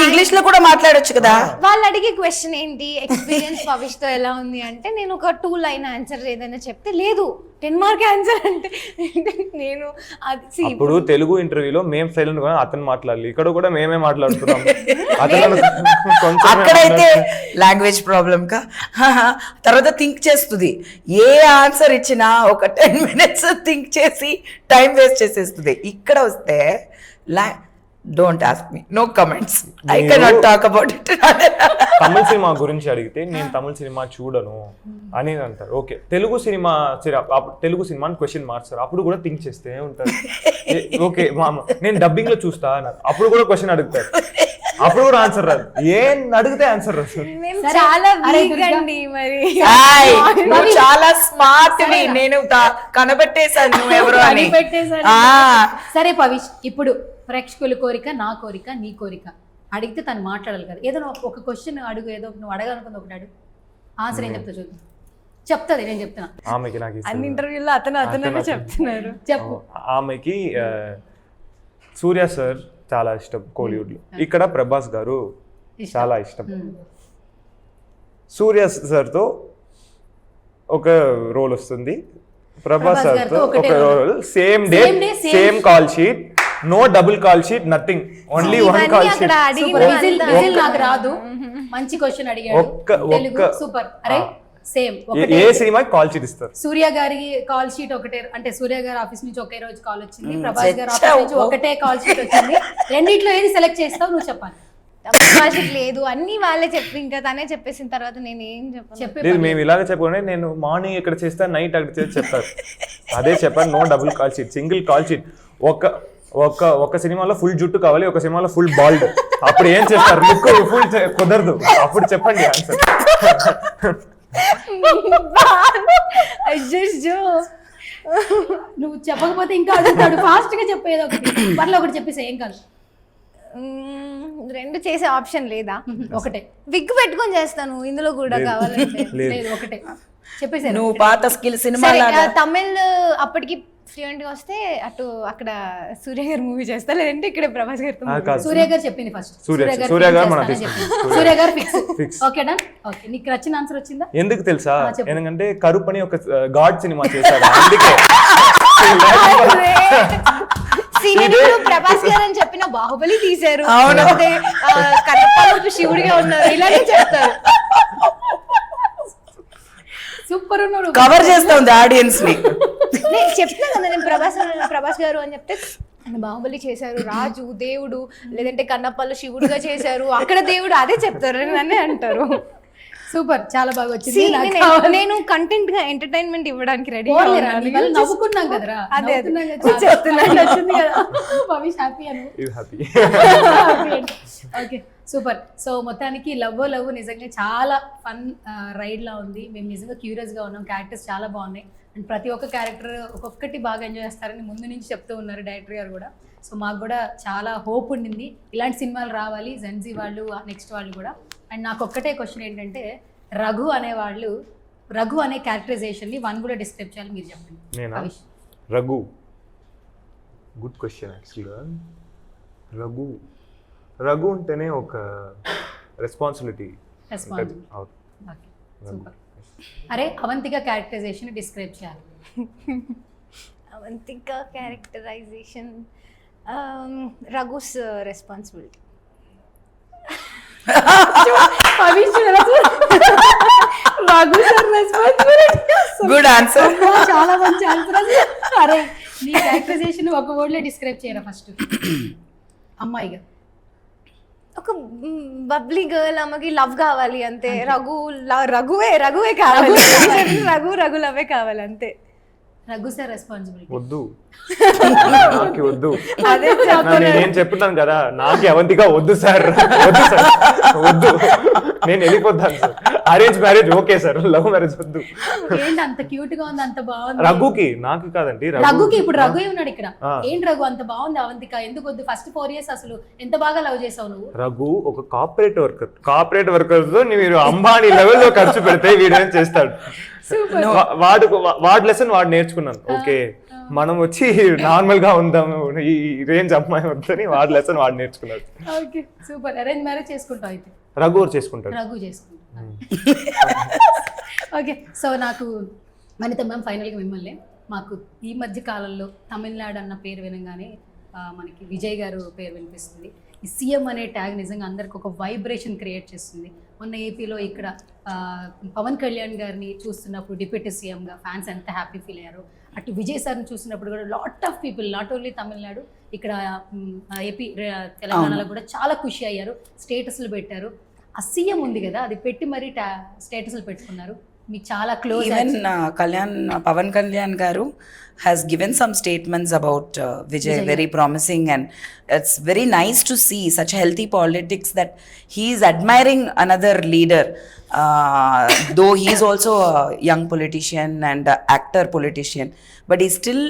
ఇంగ్లీష్ లో కూడా మాట్లాడొచ్చు కదా. వాళ్ళు అడిగే క్వశ్చన్ ఏంటి, ఎక్స్పీరియన్స్ పవిష్ తో ఎలా ఉంది అంటే, నేను ఒక 2 లైన్ ఆన్సర్ ఏదైనా చెప్తే లేదు 10 మార్క్ ఆన్సర్ అంటే నేను అప్పుడు తెలుగు ఇంటర్వ్యూలో మేము సైలెంట్ గా అతను మాట్లాడాలి, ఇక్కడ కూడా మేమే మాట్లాడుతున్నాం. అక్కడైతే లాంగ్వేజ్ ప్రాబ్లం కా తర్వాత థింక్ చేస్తుంది, ఏ ఆన్సర్ ఇచ్చినా ఒక 10 minutes థింక్ చేసి టైం వేస్ట్ చేసేస్తుంది. ఇక్కడ వస్తే don't ask me, no comments, I cannot talk about it. Tamil cinema గురించి అడిగితే నేను తమిళ సినిమా చూడను అని అంటారు. ఓకే తెలుగు సినిమా అని క్వశ్చన్ మార్చారు, అప్పుడు కూడా థింక్ చేస్తే ఉంటారు. ఓకే నేను డబ్బింగ్ లో చూస్తా అన్నారు, అప్పుడు కూడా క్వశ్చన్ అడుగుతారు, అప్పుడు కూడా ఆన్సర్ రాదు. ఏం అడిగితే ఆన్సర్ రాదు. చాలా వీక్ అండి మరి. నువ్వు చాలా స్మార్ట్ వి, నేను కనబెట్టేశాను నువ్వు ఎవరు అని. సరే పవిష్, ఇప్పుడు ప్రేక్షకుల కోరిక, నా కోరిక, నీ కోరిక అడిగితే తను మాట్లాడాలి కదా. ఏదో ఒక క్వశ్చన్ అడుగు, ఏదో నువ్వు అడగాలనుకుంది ఒకటి అడుగు, ఆన్సర్ ఏం చెప్తా చూద్దాం. చెప్తుంది, నేను చెప్తున్నా. ఆమెకి నాకు అన్ని ఇంటర్వ్యూలో అతను చెప్తున్నారు. చెప్పు. ఆమెకి సూర్య సార్ చాలా ఇష్టం కోలీవుడ్ లో, ఇక్కడ ప్రభాస్ గారు చాలా ఇష్టం. సూర్య సార్ తో ఒక రోల్ వస్తుంది, ప్రభాస్ సార్ తో ఒక role, same day same call sheet, no double call sheet, nothing, only 1 call sheet. నాకు రాదు, మంచి క్వశ్చన్ అడిగాడు. సూపర్. అరే సేమ్ ఏ సినిమాకి కాల్ షీట్ ఇస్తారు? సూర్య గారి కాల్ షీట్ ఒకటే, అంటే సూర్య గారి ఆఫీస్ నుంచి ఒకే రోజు కాల్ వచ్చింది, ప్రభాస్ గారి ఆఫీస్ నుంచి ఒకటే కాల్ షీట్ వచ్చింది. రెండిట్లో ఏది సెలెక్ట్ చేస్తావు నువ్వు చెప్పాలి. లేదు అన్ని వాళ్ళే చెప్పి ఇంకా తనే చెప్పేసిన తర్వాత నేను ఏం చెప్పాను. లేదు మేము ఇలాగ చెప్పకుండా నేను మార్నింగ్ ఇక్కడ చేస్తా నైట్ అక్కడ చేసి చెప్తారు. అదే చెప్పాను, no double call sheet, single call sheet. ఒక సినిమాలో ఫుల్ జుట్టు కావాలి, ఒక సినిమాలో ఫుల్ బాల్డ్. అప్పుడు ఏం చేస్తారు? లుక్ ఫుల్ కుదరదు, అప్పుడు చెప్పండి ఆన్సర్. నువ్వు చెప్పకపోతే ఇంకా అడుగుతాడు, ఫాస్ట్ గా చెప్పేది ఒకటి, పర్లో ఒకటి చెప్పేసి ఏం కాదు. రెండు చేసే ఆప్షన్ లేదా? ఒకటే విగ్ పెట్టుకొని చేస్తాను ఇందులో కూడా కావాలంటే. లేదు ఒకటే చెప్పేసి. నువ్వు పాత స్కిల్ సినిమా తమిళ్ అప్పటికి ఫ్లూయెంట్ గా వస్తే అటు అక్కడ సూర్య గారు మూవీ చేస్తా, లేదంటే ఇక్కడ ప్రభాస్ గారితో. సూర్య గారు చెప్పింది ఫస్ట్. సూర్య గారు మనం సూర్య గారు ఫిక్స్. Okay done. ఓకే నీకు నచ్చిన ఆన్సర్ వచ్చిందా? ఎందుకు తెలుసా? ఎందుకంటే కరుప్ అని ఒక గాడ్ సినిమా చేశారు, అందుకే. ప్రభాస్ గారు అని చెప్పిన బాహుబలి తీశారు, కన్నప్ప శివుడిగా ఉన్నారు, ఇలాగే చెప్తారు. సూపర్ ఉన్నాడు, కవర్ చేస్తుంది ఆడియన్స్ ని. నేను చెప్తున్నా కదా, నేను ప్రభాస్ గారు అని చెప్తే బాహుబలి చేశారు, రాజు దేవుడు, లేదంటే కన్నప్పలు శివుడుగా చేశారు, అక్కడ దేవుడు, అదే చెప్తారు అని అంటారు. సూపర్, చాలా బాగా వచ్చింది. నేను కంటెంట్ గా ఎంటర్టైన్మెంట్ ఇవ్వడానికి రెడీ. నవ్వుకున్నాం కదరా, ఓకే సూపర్. సో మొత్తానికి లవ్ నిజంగా చాలా ఫన్ రైడ్ లా ఉంది. మేము నిజంగా క్యూరియస్ గా ఉన్నాం, క్యారెక్టర్స్ చాలా బాగున్నాయి, అండ్ ప్రతి ఒక్క క్యారెక్టర్ ఒక్కొక్కటి బాగా ఎంజాయ్ చేస్తారని ముందు నుంచి చెప్తూ ఉన్నారు డైరెక్టర్ గారు కూడా. సో మాకు కూడా చాలా హోప్ ఉండింది ఇలాంటి సినిమాలు రావాలి, జెన్జీ వాళ్ళు నెక్స్ట్ వాళ్ళు కూడా. అండ్ నాకు ఒక్కటే క్వశ్చన్ ఏంటంటే, రఘు అనే క్యారెక్టరైజేషన్ని వన్ కూడా డిస్క్రైబ్ చేయాలి, మీరు చెప్పండి. గుడ్ క్వశ్చన్ యాక్చువల్గా. రఘు అంటేనే ఒక రెస్పాన్సిబిలిటీ. సూపర్. అరే అవంతిక క్యారెక్టరైజేషన్ డిస్క్రైబ్ చేయాలి. Avantika characterisation Raghu's responsibility. Good answer, చాలా మంచి ఆన్సర్. అరే నీ క్యారెక్టరైజేషన్ ఒక వర్డ్ లో డిస్క్రైబ్ చేయరా ఫస్ట్. అమ్మాయిగా ఒక బబ్లీ గర్ల్, ఆమెకి లవ్ కావాలి అంతే. రఘువే కావాలి, రఘు లవే కావాలి అంతే. రఘు సార్ రెస్పాన్సిబిలిటీ వద్దు, నాకు వద్దు. నేను చెప్తున్నాను కదా, నాకు అవంతిగా వద్దు సార్, వద్దు, నేను వెళ్ళిపోతాను sir. Arrange marriage okay sir, love marriage వద్దు. ఏంటి అంత క్యూట్ గా ఉంది, అంత బాగుంది. రఘుకి, నాకు కాదండి, రఘుకి. ఇప్పుడు రఘు ఉన్నాడు ఇక్కడ. ఏంటి రఘు అంత బాగుంది, అవంతిక ఎందుకు వద్దు? ఫస్ట్ 4 years అసలు ఎంత బాగా లవ్ చేసావు నువ్వు. రఘు ఒక కార్పొరేట్ వర్కర్ తో మీరు అంబానీ లెవెల్లో ఖర్చు పెడితే వీడేం చేస్తాడు? వాడు లెసన్ వాడు నేర్చుకున్నాను. ఓకే మనం వచ్చి నార్మల్ గా ఉందాము, ఈ రేంజ్ అమ్మాయి వద్దని వాడు లెసన్ వాడు నేర్చుకున్నాడు. Okay super. అరేంజ్ మ్యారేజ్ చేసుకుంటావు అయితే? రఘు చేసుకుంటాడు. ఓకే సో నాకు వనిత మ్యామ్, ఫైనల్గా మిమ్మల్ని, మాకు ఈ మధ్య కాలంలో తమిళనాడు అన్న పేరు వినగానే మనకి విజయ్ గారు పేరు వినిపిస్తుంది. ఈ సీఎం అనే ట్యాగ్ నిజంగా అందరికి ఒక వైబ్రేషన్ క్రియేట్ చేస్తుంది. మొన్న ఏపీలో ఇక్కడ పవన్ కళ్యాణ్ గారిని చూస్తున్నప్పుడు డిప్యూటీ సీఎంగా ఫ్యాన్స్ ఎంత హ్యాపీ ఫీల్ అయ్యారు. అటు విజయ్ సార్ని చూసినప్పుడు కూడా lot of people, not only Tamil Nadu, ఇక్కడ ఏపీ తెలంగాణలో కూడా చాలా ఖుషి అయ్యారు, స్టేటస్లు పెట్టారు. ఆ సీఎం ఉంది కదా, అది పెట్టి మరీ స్టేటస్లు పెట్టుకున్నారు. మీకు చాలా క్లోజ్. ఈవెన్ పవన్ కళ్యాణ్ గారు has given some statements about Vijay, very promising, and it's very nice to see such healthy politics that he is admiring another leader, though he is also a young politician and actor politician, but he's still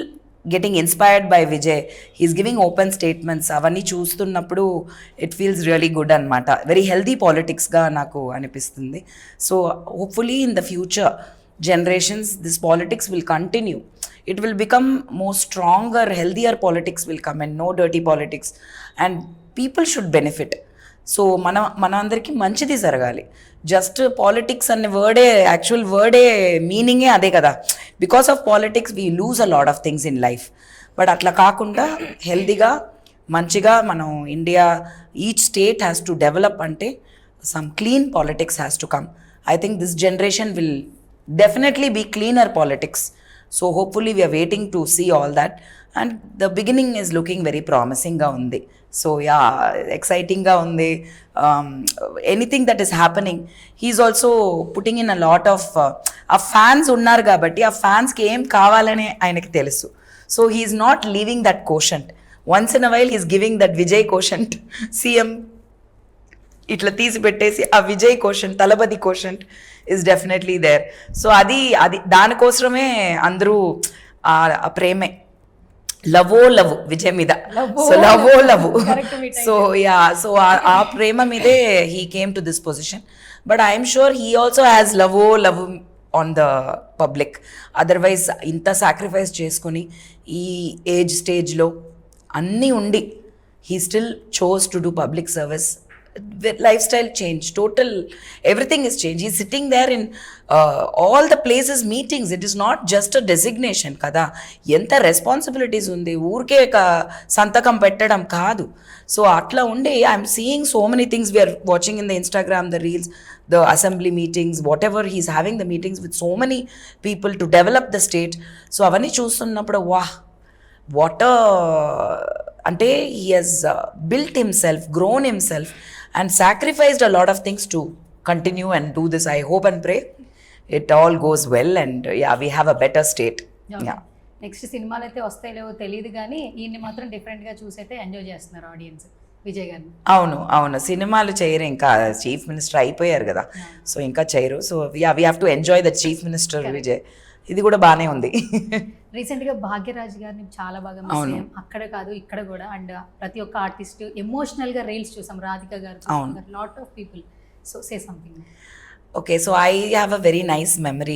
getting inspired by Vijay. He's giving open statements. Avanni చూస్తున్నప్పుడు it feels really good అన్నమాట. Very healthy politics గా నాకు అనిపిస్తుంది. So hopefully in the future generations this politics will continue. It will become more stronger, healthier politics will come and no dirty politics, and people should benefit. So మన అందరికీ మంచిది జరగాలి. Just politics అనే వర్డే, actual వర్డే మీనింగే అదే కదా. Because of politics we lose a lot of things in life. But అట్లా కాకుండా హెల్దీగా మంచిగా మనం India, each state has to develop అంటే some clean politics has to come. I think this generation will definitely be cleaner politics. So hopefully we are waiting to see all that, and the beginning is looking very promising ga undi. So yeah, exciting ga undi. Anything that is happening, he's also putting in a lot of a fans unnar kabatti aa fans ki em kavalane ayanaki telusu. So he's not leaving that quotient. Once in a while he's giving that Vijay quotient. CM ఇట్లా తీసి పెట్టేసి ఆ Vijay question, Thalapathy question is definitely there. So అది దానికోసమే అందరూ ఆ ప్రేమే love Vijay మీద. So love so ya, so ఆ ప్రేమ మీదే he came to this position. But I'm sure he also has love on the public. Otherwise ఇంత సాక్రిఫైస్ చేసుకుని ఈ ఏజ్ స్టేజ్లో అన్నీ ఉండి he still chose to do public service. Lifestyle change, total everything is changed. He's sitting there in all the places meetings. It is not just a designation kada, enta responsibilities undi, urke santakam pettadam kaadu. So atla unde I am seeing so many things. We are watching in the Instagram, the reels, the assembly meetings, whatever he's having the meetings with so many people to develop the state. So avanni chustunnappudu wow, what a ante he has built himself, grown himself and sacrificed a lot of things to continue and do this. I hope and pray it all goes well, and yeah, we have a better state. Yeah, next సినిమాలు అయితే వస్తాయి లేవో తెలియదు కానీ ఈయన్ని మాత్రం డిఫరెంట్గా చూసైతే enjoy చేస్తున్నారు ఆడియన్స్ విజయ్ గారిని. అవును సినిమాలు చేయరు, ఇంకా చీఫ్ మినిస్టర్ అయిపోయారు కదా, సో ఇంకా చేయరు. So yeah, we have to enjoy the chief minister Vijay. ఇది కూడా బాగానే ఉంది. రీసెంట్గా భాగ్యరాజ్ గారిని చాలా బాగా మిస్ అయ్యాం, అక్కడ కాదు ఇక్కడ కూడా. అండ్ ప్రతి ఒక్క ఆర్టిస్ట్ ఎమోషనల్గా రీల్స్ చూసాం, రాధిక గారు, lot of people. So say something. Okay, so I have a very nice memory.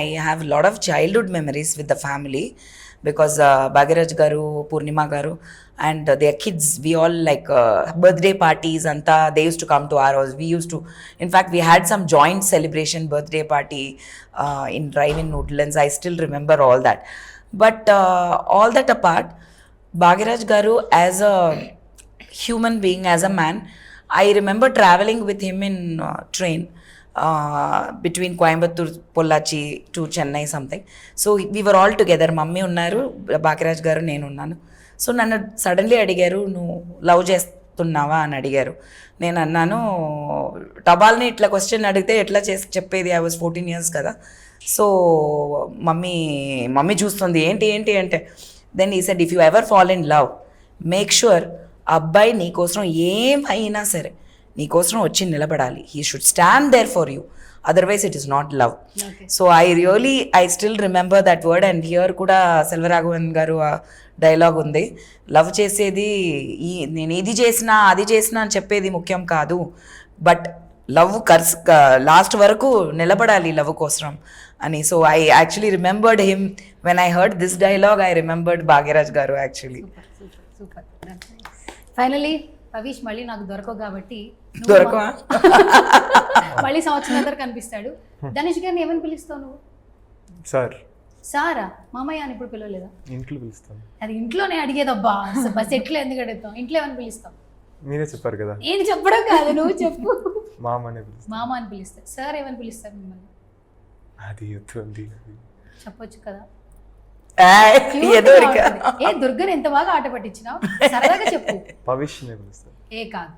I have a lot of childhood memories with the family, because Bhagiraj garu, Purnima garu, and their kids, we all like birthday parties anta, they used to come to our house. We used to, in fact we had some joint celebration birthday party in drive-in Woodlands. I still remember all that. But all that apart, Bhagiraj garu as a human being, as a man, I remember traveling with him in train between Coimbatore, Pollachi to Chennai something. So we were all together. Mummy unnaru, Bhagiraj garu, nenu unnanu. So nannu suddenly adigaru, nu love చేస్తున్నావా అని అడిగారు. నేను అన్నాను, టబాల్ని ఇట్లా question అడిగితే ఎట్లా చేసి చెప్పేది, ఐ వాజ్ 14 years కదా. సో మమ్మీ చూస్తుంది, ఏంటి అంటే, then he said, if you ever fall in love, make sure అబ్బాయి నీకోసం ఏమైనా సరే నీకోసం వచ్చి నిలబడాలి. He should stand there for you, otherwise it is not love. So I still remember that word. And here కూడా సెల్వరాఘవన్ గారు డైలాగ్ ఉంది, లవ్ చేసేది నేను ఇది చేసినా అది చేసినా అని చెప్పేది ముఖ్యం కాదు, బట్ లవ్ లాస్ట్ వరకు నిలబడాలి లవ్ కోసం అని. So I actually remembered him when I heard this dialogue. I remembered Bhagyaraj గారు యాక్చువల్లీ. సూపర్. ఫైనలీ పవీష్ మళ్ళీ నాకు దొరకవు కాబట్టి దొరకవా, మళ్ళీ సంవత్సరం దగ్గర కనిపిస్తాడు. ధనుష్ గారిని ఏమని పిలుస్తావు నువ్వు? సారా మామయ్య అని ఇప్పుడు పిలవలేదా? ఇంట్లో పిలుస్తాను. అది ఇంట్లోనే అడిగేదబ్బా, బస్ ఎట్లా ఎందుకు అడుగుతాం? ఇంట్లో ఏమని పిలుస్తాం? మీరే చెప్పారు కదా. నేను చెప్పడం కాదు, నువ్వు చెప్పు. మామ అని పిలుస్తారు. సార్ ఏమని పిలుస్తారు మిమ్మల్ని? అది చెప్పొచ్చు కదా. ఏ దుర్గని ఎంత బాగా ఆట పట్టించినావు, సరదాగా చెప్పు. పవిష్ నే పిలుస్తారు. ఏ కాదు,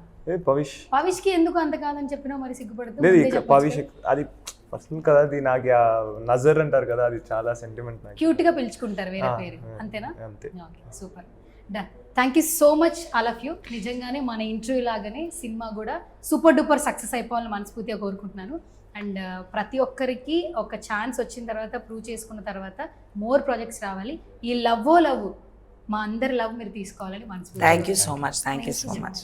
పవిష్ కి ఎందుకు అంత కాదని చెప్పినావు? మరి సిగ్గుపడుతూ. పవిష్ అది పర్సనల్ కదా, అది నాకు నజర్ అంటారు కదా, అది చాలా సెంటిమెంట్. క్యూట్ గా పిలుచుకుంటారు వేరే పేరు, అంతేనా? అంతే. Super, done. Thank you so much all of you. నిజంగానే మన ఇంటర్వ్యూ లాగానే సినిమా కూడా సూపర్ డూపర్ సక్సెస్ అయిపోవాలని మనస్ఫూర్తిగా కోరుకుంటున్నాను. అండ్ ప్రతి ఒక్కరికి ఒక ఛాన్స్ వచ్చిన తర్వాత, ప్రూవ్ చేసుకున్న తర్వాత మోర్ ప్రాజెక్ట్స్ రావాలి. ఈ లవ్ మా అందరి లవ్ మీరు తీసుకోవాలని మనస్ఫూర్తిగా. Thank you so much.